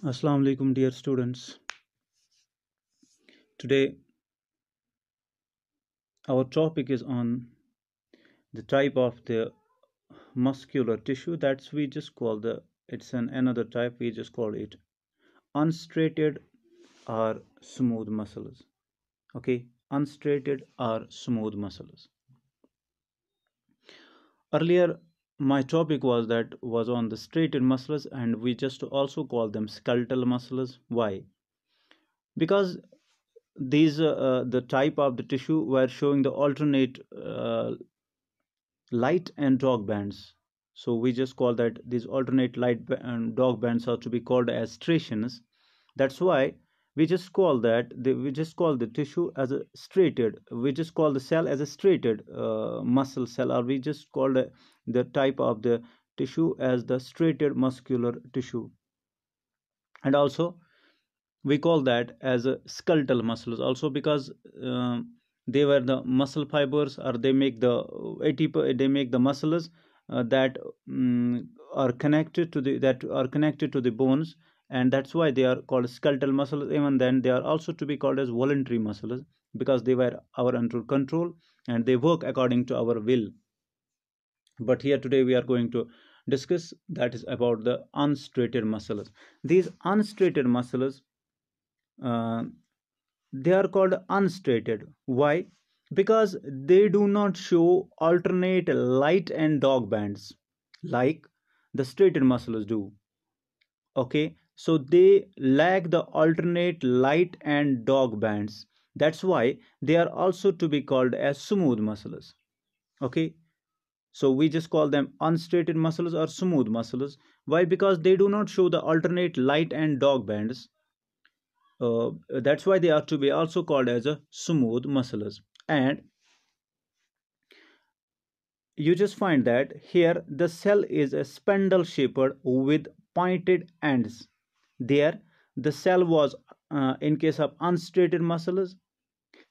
Assalamu alaikum, dear students. Today, our topic is on the type of the muscular tissue that's we just call the it's an another type we just call it unstraighted or smooth muscles. Okay, unstraighted or smooth muscles. Earlier, my topic was on the straighted muscles, and we just also call them skeletal muscles. Why? Because these the type of the tissue were showing the alternate light and dark bands. So we just call that these alternate light and dark bands are to be called as striations. That's why we just call the tissue as a striated. We just call the cell as a striated muscle cell, or we just call the type of the tissue as the striated muscular tissue. And also we call that as a skeletal muscles also because they were the muscle fibers, or they make the they make the muscles that are connected to the bones, and that's why they are called skeletal muscles. Even then, they are also to be called as voluntary muscles because they were our under control and they work according to our will. But here today we are going to discuss that is about the unstraighted muscles. These unstraighted muscles, uh, they are called unstraighted. Why? Because they do not show alternate light and dark bands like the straightened muscles do. Okay, so they lack the alternate light and dark bands. That's why they are also to be called as smooth muscles. Okay, so we just call them unstraightened muscles or smooth muscles. Why? Because they do not show the alternate light and dark bands. That's why they are to be also called as a smooth muscles. And you just find that here the cell is a spindle shaped with pointed ends. There the cell was in case of unstraightened muscles.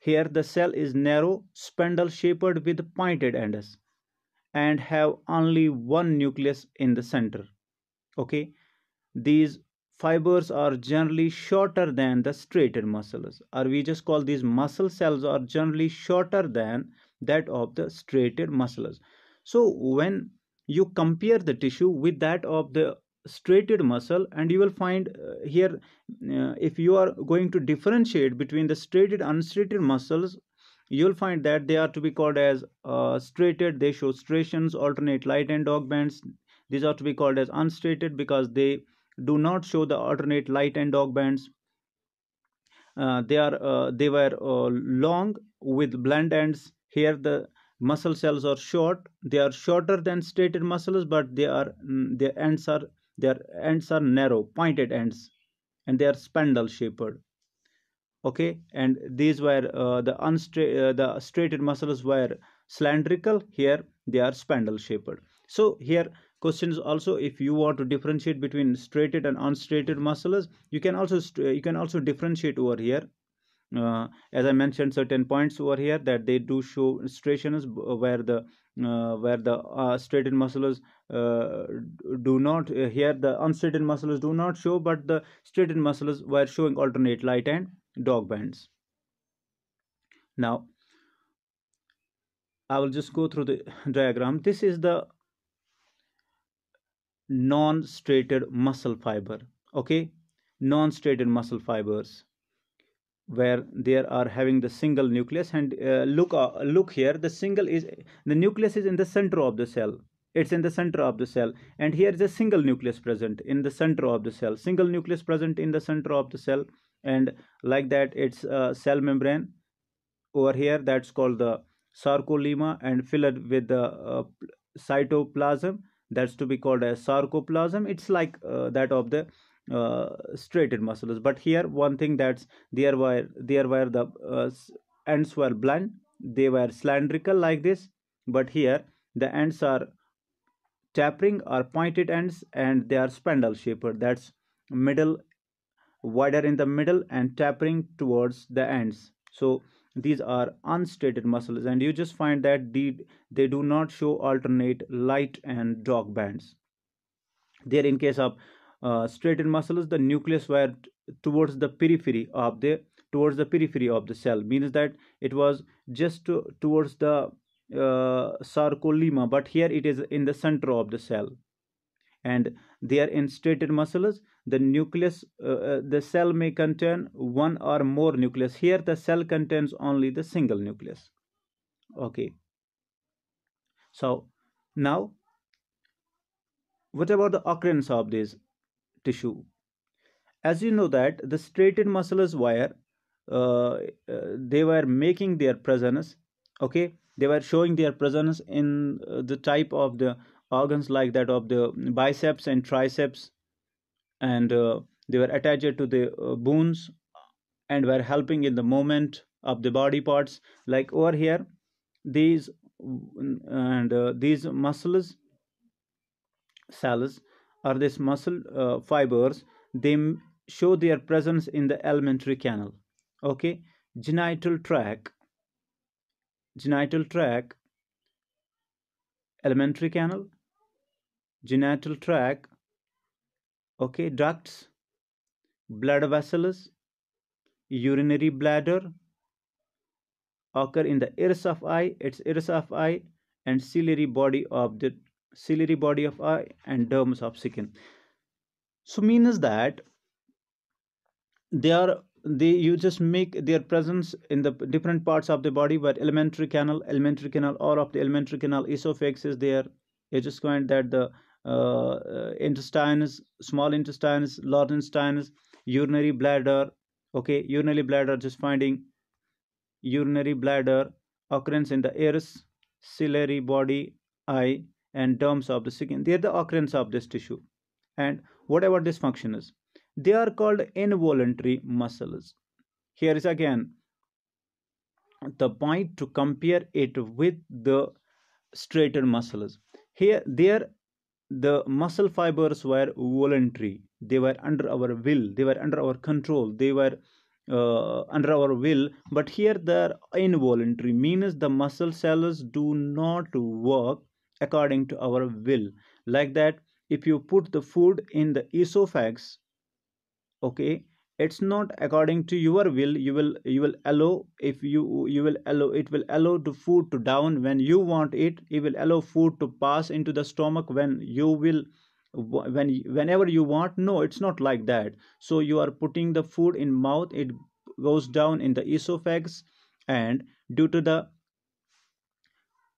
Here the cell is narrow, spindle shaped with pointed ends and have only one nucleus in the center. Okay, these fibers are generally shorter than the straightened muscles, or we just call these muscle cells are generally shorter than that of the straightened muscles. So when you compare the tissue with that of the straightened muscle, and you will find here, if you are going to differentiate between the straightened and unstraightened muscles, you'll find that they are to be called as straightened. They show striations, alternate light and dark bands. These are to be called as unstraightened because they do not show the alternate light and dark bands. They were long with blunt ends. Here the muscle cells are short. They are shorter than straightened muscles, but their ends are narrow, pointed ends, and they are spindle shaped. Okay, and these were the straightened muscles were cylindrical. Here they are spindle shaped. So here questions also, if you want to differentiate between straightened and unstraightened muscles, you can also differentiate over here. As I mentioned certain points over here that they do show striations where the straightened muscles do not here the unstraightened muscles do not show, but the straightened muscles were showing alternate light and dark bands. Now I will just go through the diagram. This is the non-straightened muscle fiber. Okay, non-straightened muscle fibers where they are having the single nucleus. And look here, the nucleus is in the center of the cell. It's in the center of the cell, and here is a single nucleus present in the center of the cell, single nucleus present in the center of the cell. And like that, it's a cell membrane over here that's called the sarcolemma, and filled with the cytoplasm, that's to be called as sarcoplasm. It's like that of the straightened muscles. But here one thing, that's there were the ends were blunt, they were cylindrical like this, but here the ends are tapering or pointed ends, and they are spindle shaped. That's middle, wider in the middle and tapering towards the ends. So these are unstraightened muscles, and you just find that they do not show alternate light and dark bands. There in case of straightened muscles, the nucleus were towards the periphery of the cell, means that it was just towards the sarcolemma, but here it is in the center of the cell. And they are in straightened muscles, the nucleus, the cell may contain one or more nucleus. Here the cell contains only the single nucleus. Okay, so now what about the occurrence of this tissue? As you know that the straightened muscles were they were making their presence. Okay, they were showing their presence in the type of the organs like that of the biceps and triceps, and they were attached to the bones and were helping in the movement of the body parts. Like over here, these and these muscles cells or this muscle fibers, they show their presence in the alimentary canal. Okay, genital tract, genital tract, alimentary canal, genital tract, okay, ducts, blood vessels, urinary bladder occur in the iris of eye, its iris of eye, and ciliary body of eye and dermis of skin. So means that they you just make their presence in the different parts of the body, but alimentary canal, all of the alimentary canal, esophagus is there. You just find that the intestines, small intestines, large intestines, urinary bladder. Okay, urinary bladder, just finding urinary bladder occurrence in the iris, ciliary body, eye, and derms of the skin. They are the occurrence of this tissue. And whatever this function is, they are called involuntary muscles. Here is again the point to compare it with the straightened muscles. Here, there, the muscle fibers were voluntary. They were under our will. They were under our control. They were under our will. But here, they're involuntary. Means the muscle cells do not work according to our will. Like that, if you put the food in the esophagus, okay, it's not according to your will. You will allow, if you will allow, it will allow the food to down when you want it. It will allow food to pass into the stomach when you will, whenever you want. No, it's not like that. So you are putting the food in mouth, it goes down in the esophagus, and due to the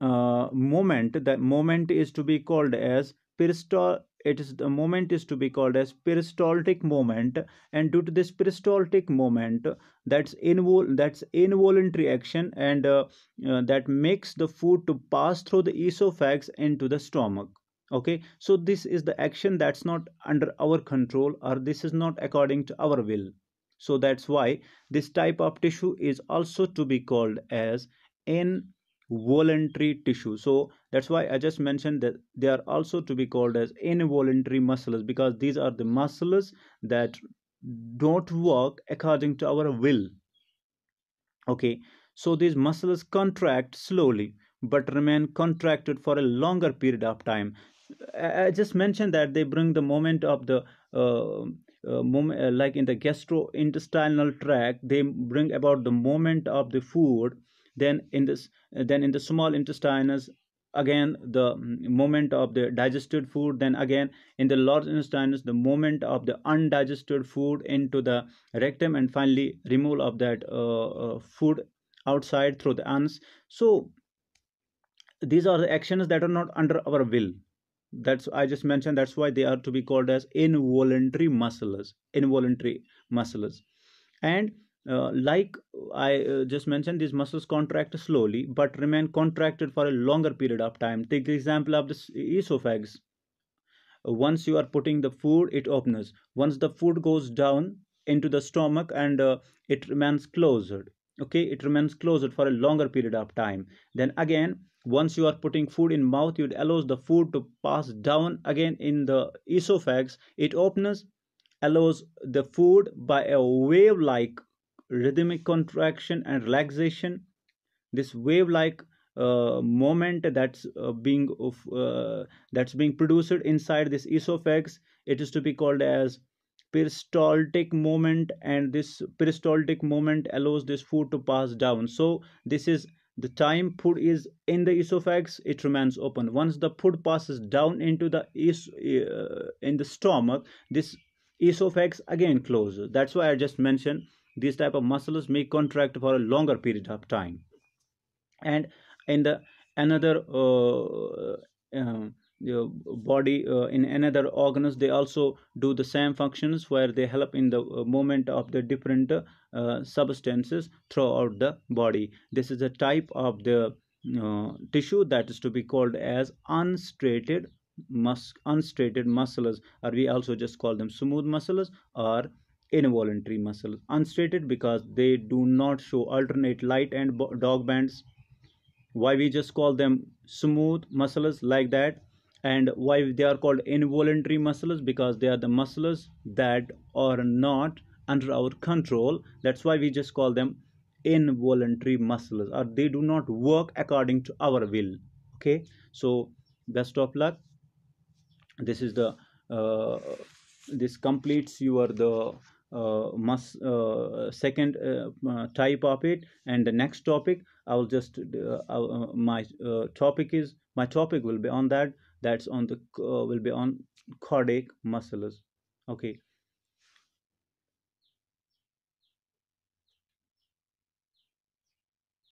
moment, that moment is to be called as peristol it is the moment is to be called as peristaltic moment. And due to this peristaltic moment, that's involuntary action, and that makes the food to pass through the esophagus into the stomach. Okay, so this is the action that's not under our control, or this is not according to our will. So that's why this type of tissue is also to be called as involuntary tissue. So that's why I just mentioned that they are also to be called as involuntary muscles, because these are the muscles that don't work according to our will. Okay, so these muscles contract slowly but remain contracted for a longer period of time. I just mentioned that they bring the moment of the like in the gastrointestinal tract, they bring about the moment of the food. Then in the small intestines, again the moment of the digested food. Then again in the large intestines, the moment of the undigested food into the rectum, and finally removal of that food outside through the anus. So these are the actions that are not under our will. That's I just mentioned, that's why they are to be called as involuntary muscles. And like I just mentioned, these muscles contract slowly but remain contracted for a longer period of time. Take the example of the esophagus. Once you are putting the food, it opens. Once the food goes down into the stomach, and it remains closed. Okay, it remains closed for a longer period of time. Then again, once you are putting food in mouth, it allows the food to pass down again in the esophagus. It opens, allows the food by a wave like rhythmic contraction and relaxation. This wave like moment that's being produced inside this esophagus, it is to be called as peristaltic movement, and this peristaltic movement allows this food to pass down. So this is the time food is in the esophagus, it remains open. Once the food passes down into the in the stomach, this esophagus again closes. That's why I just mentioned these type of muscles may contract for a longer period of time. And in the another body, in another organs, they also do the same functions where they help in the movement of the different substances throughout the body. This is a type of the tissue that is to be called as unstraighted muscles, or we also just call them smooth muscles or involuntary muscles. Unstraighted because they do not show alternate light and dog bands. Why we just call them smooth muscles like that? And why they are called involuntary muscles? Because they are the muscles that are not under our control. That's why we just call them involuntary muscles, or they do not work according to our will. Okay, so best of luck. This is the this completes your the second type of it. And the next topic I will just my topic will be on that. That's on the will be on cardiac muscles. Okay,